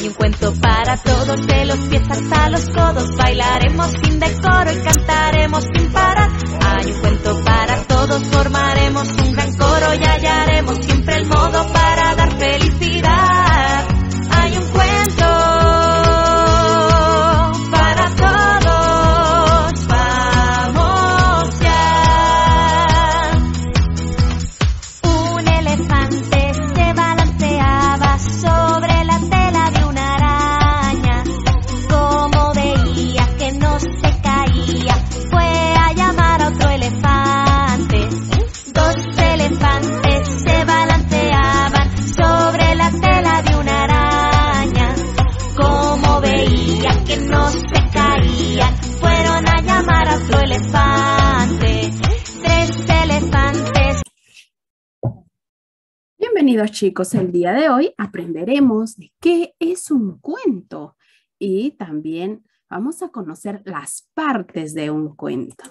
Hay un cuento para todos, de los pies hasta los codos. Bailaremos sin decoro y cantaremos sin parar. Hay un cuento para todos, formaremos un gran coro y hallaremos siempre el modo para dar felicidad. Hay un cuento para todos, vamos ya. Un elefante se balanceaba sobre la tela de una araña. Como veía que no se caía, fue a llamar a otro elefante. Dos elefantes se balanceaban sobre la tela de una araña. Como veía que no se caían, fueron a llamar a otro elefante. Tres elefantes. Bienvenidos chicos, el día de hoy aprenderemos de qué es un cuento y también vamos a conocer las partes de un cuento.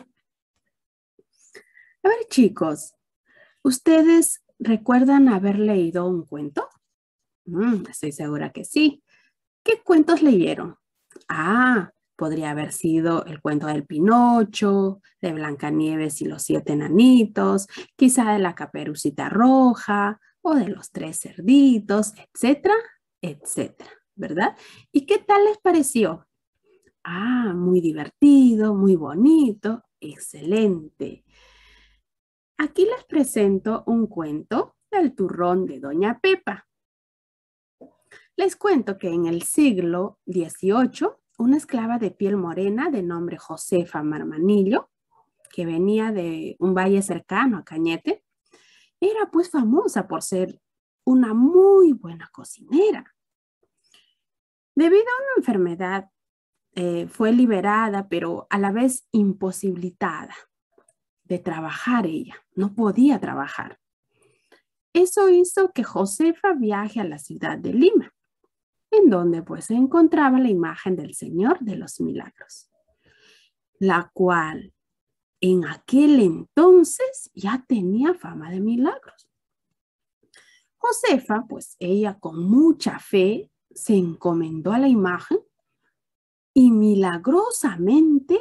A ver chicos, ¿ustedes recuerdan haber leído un cuento? Estoy segura que sí. ¿Qué cuentos leyeron? Podría haber sido el cuento del Pinocho, de Blancanieves y los 7 enanitos, quizá de la Caperucita Roja o de los 3 cerditos, etcétera, etcétera, ¿verdad? ¿Y qué tal les pareció? Muy divertido, muy bonito, excelente. Aquí les presento un cuento del turrón de Doña Pepa. Les cuento que en el siglo XVIII, una esclava de piel morena de nombre Josefa Marmanillo, que venía de un valle cercano a Cañete, era pues famosa por ser una muy buena cocinera. Debido a una enfermedad, fue liberada, pero a la vez imposibilitada de trabajar ella. No podía trabajar. Eso hizo que Josefa viaje a la ciudad de Lima, en donde pues se encontraba la imagen del Señor de los Milagros, la cual en aquel entonces ya tenía fama de milagros. Josefa, pues ella con mucha fe se encomendó a la imagen y milagrosamente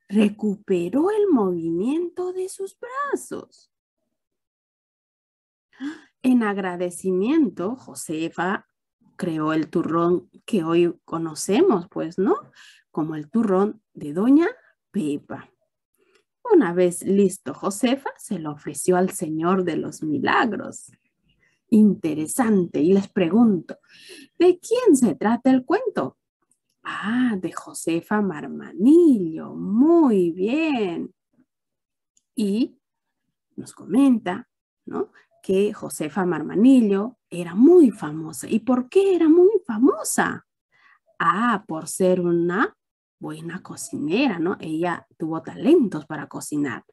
recuperó el movimiento de sus brazos. En agradecimiento, Josefa creó el turrón que hoy conocemos, pues, ¿no? Como el turrón de Doña Pepa. Una vez listo, Josefa se lo ofreció al Señor de los Milagros. Interesante. Y les pregunto, ¿de quién se trata el cuento? De Josefa Marmanillo. Muy bien. Y nos comenta, ¿no?, que Josefa Marmanillo era muy famosa. ¿Y por qué era muy famosa? Por ser una buena cocinera, ¿no? Ella tuvo talentos para cocinar.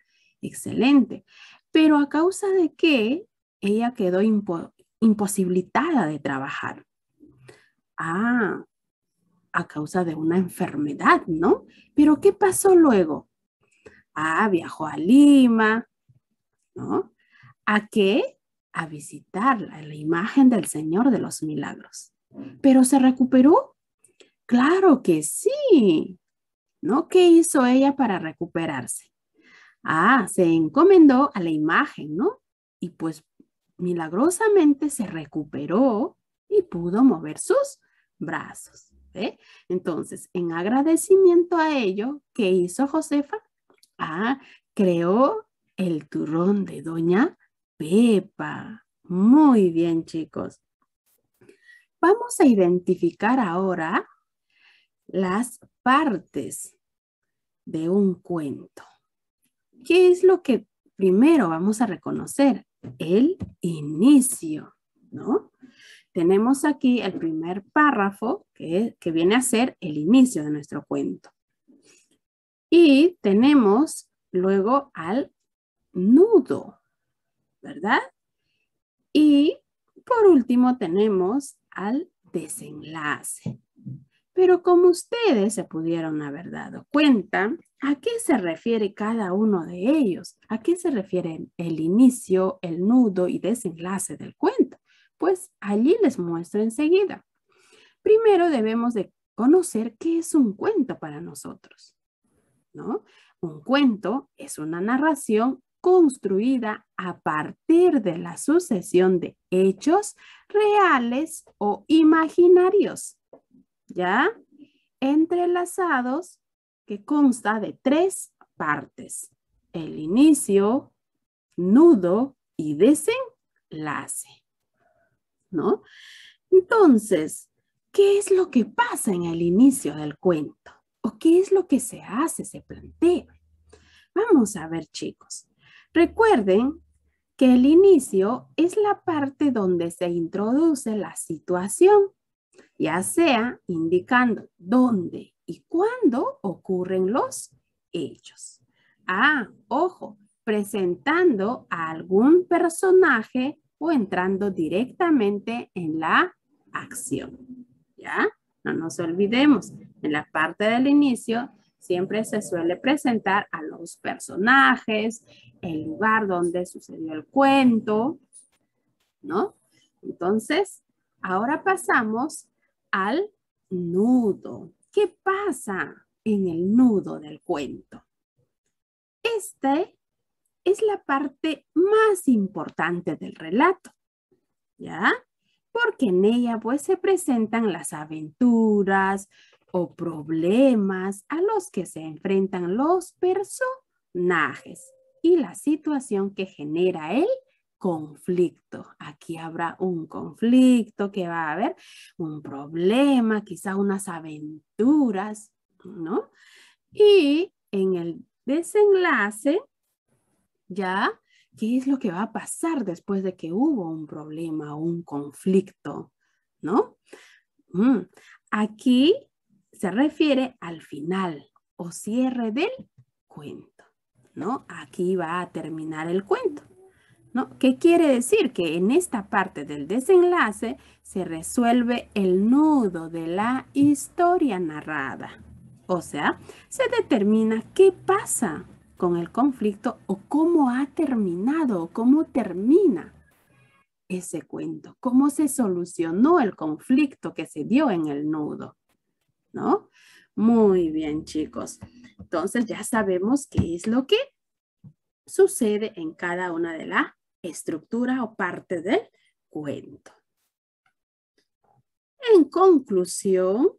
Excelente. Pero ¿a causa de qué ella quedó imposibilitada de trabajar? A causa de una enfermedad, ¿no? Pero ¿qué pasó luego? Viajó a Lima, ¿no? ¿A qué? A visitar la imagen del Señor de los Milagros. ¿Pero se recuperó? Claro que sí. ¿No? ¿Qué hizo ella para recuperarse? Se encomendó a la imagen, ¿no? Y pues milagrosamente se recuperó y pudo mover sus brazos. Entonces, en agradecimiento a ello, ¿qué hizo Josefa? Creó el turrón de Doña Pepa. Muy bien, chicos. Vamos a identificar ahora las partes de un cuento. ¿Qué es lo que primero vamos a reconocer? El inicio, ¿no? Tenemos aquí el primer párrafo que viene a ser el inicio de nuestro cuento. Y tenemos luego al nudo, ¿verdad? Y por último tenemos al desenlace. Pero como ustedes se pudieron haber dado cuenta, ¿a qué se refiere cada uno de ellos? ¿A qué se refiere el inicio, el nudo y desenlace del cuento? Pues allí les muestro enseguida. Primero debemos de conocer qué es un cuento para nosotros, ¿no? Un cuento es una narración construida a partir de la sucesión de hechos reales o imaginarios, ¿ya? Entrelazados, que consta de 3 partes: el inicio, nudo y desenlace, ¿no? Entonces, ¿qué es lo que pasa en el inicio del cuento? ¿O qué es lo que se hace, se plantea? Vamos a ver, chicos. Recuerden que el inicio es la parte donde se introduce la situación, ya sea indicando dónde y cuándo ocurren los hechos. Ah, ojo, presentando a algún personaje o entrando directamente en la acción. ¿Ya? No nos olvidemos, en la parte del inicio siempre se suele presentar a los personajes, el lugar donde sucedió el cuento, ¿no? Entonces, ahora pasamos al nudo. ¿Qué pasa en el nudo del cuento? Este es la parte más importante del relato, ¿ya? Porque en ella pues se presentan las aventuras o problemas a los que se enfrentan los personajes y la situación que genera el conflicto. Aquí habrá un conflicto, que va a haber un problema, quizá unas aventuras, ¿no? Y en el desenlace, ¿ya? ¿Qué es lo que va a pasar después de que hubo un problema o un conflicto? ¿No? Aquí se refiere al final o cierre del cuento, ¿no? Aquí va a terminar el cuento, ¿no? ¿Qué quiere decir? Que en esta parte del desenlace se resuelve el nudo de la historia narrada. O sea, se determina qué pasa con el conflicto o cómo ha terminado o cómo termina ese cuento, cómo se solucionó el conflicto que se dio en el nudo, ¿no? Muy bien, chicos. Entonces ya sabemos qué es lo que sucede en cada una de las estructuras o partes del cuento. En conclusión,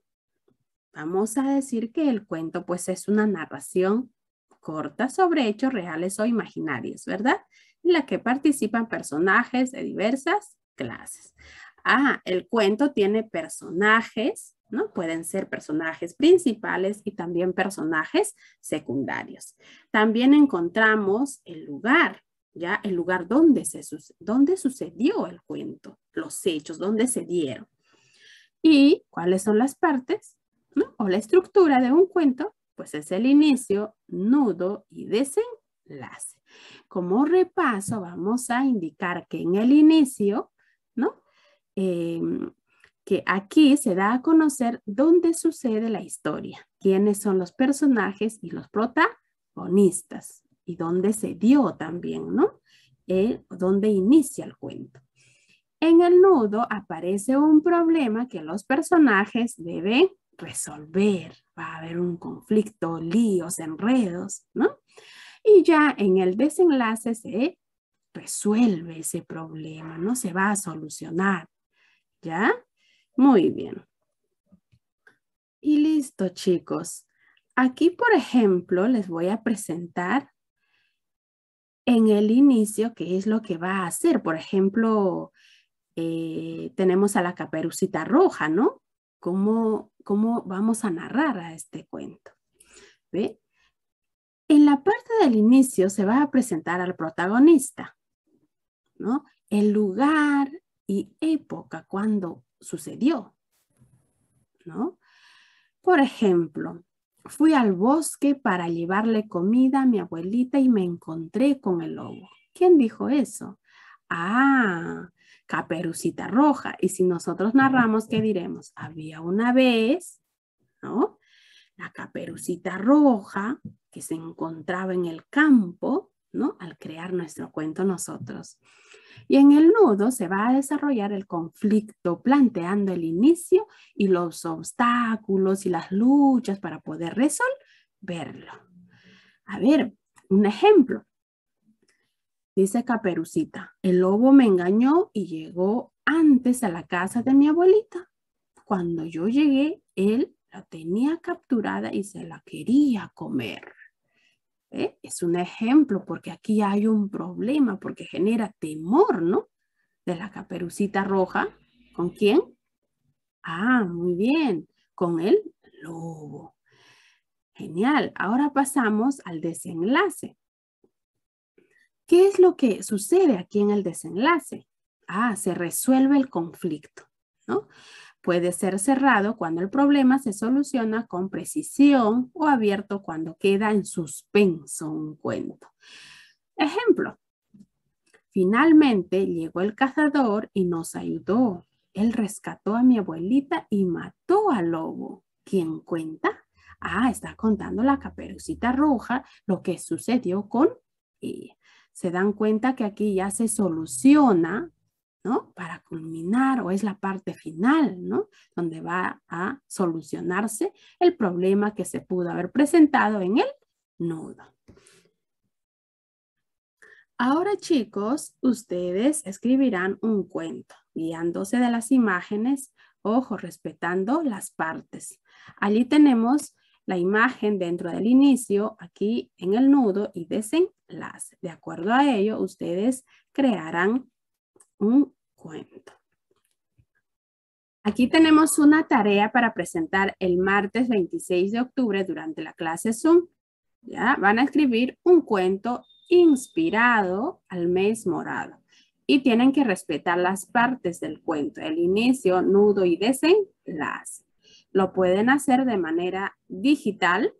vamos a decir que el cuento pues es una narración corta sobre hechos reales o imaginarios, ¿verdad? En la que participan personajes de diversas clases. El cuento tiene personajes, ¿no? Pueden ser personajes principales y también personajes secundarios. También encontramos el lugar, ¿ya? El lugar donde sucedió el cuento, los hechos, donde se dieron. ¿Y cuáles son las partes, ¿no? O la estructura de un cuento? Pues es el inicio, nudo y desenlace. Como repaso, vamos a indicar que en el inicio, ¿no? Que aquí se da a conocer dónde sucede la historia, quiénes son los personajes y los protagonistas, y dónde se dio también, ¿no? Dónde inicia el cuento. En el nudo aparece un problema que los personajes deben resolver. Va a haber un conflicto, líos, enredos, ¿no? Y ya en el desenlace se resuelve ese problema, ¿no? Se va a solucionar, ¿ya? Muy bien. Y listo, chicos. Aquí, por ejemplo, les voy a presentar en el inicio qué es lo que va a hacer. Por ejemplo, tenemos a la Caperucita Roja, ¿no? ¿Cómo vamos a narrar a este cuento? ¿Ve? En la parte del inicio se va a presentar al protagonista, ¿no? El lugar y época cuando sucedió, ¿no? Por ejemplo, fui al bosque para llevarle comida a mi abuelita y me encontré con el lobo. ¿Quién dijo eso? Caperucita Roja. Y si nosotros narramos, ¿qué diremos? Había una vez, ¿no? La Caperucita Roja que se encontraba en el campo, ¿no? Al crear nuestro cuento nosotros. Y en el nudo se va a desarrollar el conflicto planteando el inicio y los obstáculos y las luchas para poder resolverlo. A ver, un ejemplo. Dice Caperucita, el lobo me engañó y llegó antes a la casa de mi abuelita. Cuando yo llegué, él la tenía capturada y se la quería comer. Es un ejemplo porque aquí hay un problema, porque genera temor, ¿no? De la Caperucita Roja. ¿Con quién? Ah, muy bien, con el lobo. Genial. Ahora pasamos al desenlace. ¿Qué es lo que sucede aquí en el desenlace? Ah, se resuelve el conflicto, ¿no? Puede ser cerrado cuando el problema se soluciona con precisión o abierto cuando queda en suspenso un cuento. Ejemplo, finalmente llegó el cazador y nos ayudó. Él rescató a mi abuelita y mató al lobo. ¿Quién cuenta? Ah, está contando la Caperucita Roja lo que sucedió con ella. Se dan cuenta que aquí ya se soluciona, ¿no? Para culminar, o es la parte final, ¿no? Donde va a solucionarse el problema que se pudo haber presentado en el nudo. Ahora, chicos, ustedes escribirán un cuento, guiándose de las imágenes, ojo, respetando las partes. Allí tenemos la imagen dentro del inicio, aquí en el nudo y desenlace. De acuerdo a ello, ustedes crearán un cuento. Aquí tenemos una tarea para presentar el martes 26 de octubre durante la clase Zoom. ¿Ya? Van a escribir un cuento inspirado al mes morado y tienen que respetar las partes del cuento, el inicio, nudo y desenlace. Lo pueden hacer de manera digital,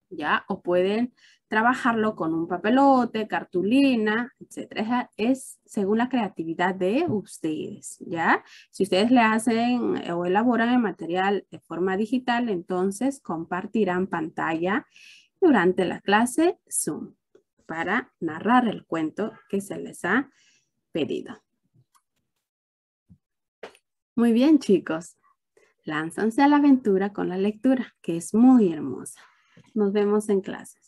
¿ya? O pueden trabajarlo con un papelote, cartulina, etcétera. Es según la creatividad de ustedes, ¿ya? Si ustedes le hacen o elaboran el material de forma digital, entonces compartirán pantalla durante la clase Zoom para narrar el cuento que se les ha pedido. Muy bien, chicos. Lánzanse a la aventura con la lectura, que es muy hermosa. Nos vemos en clases.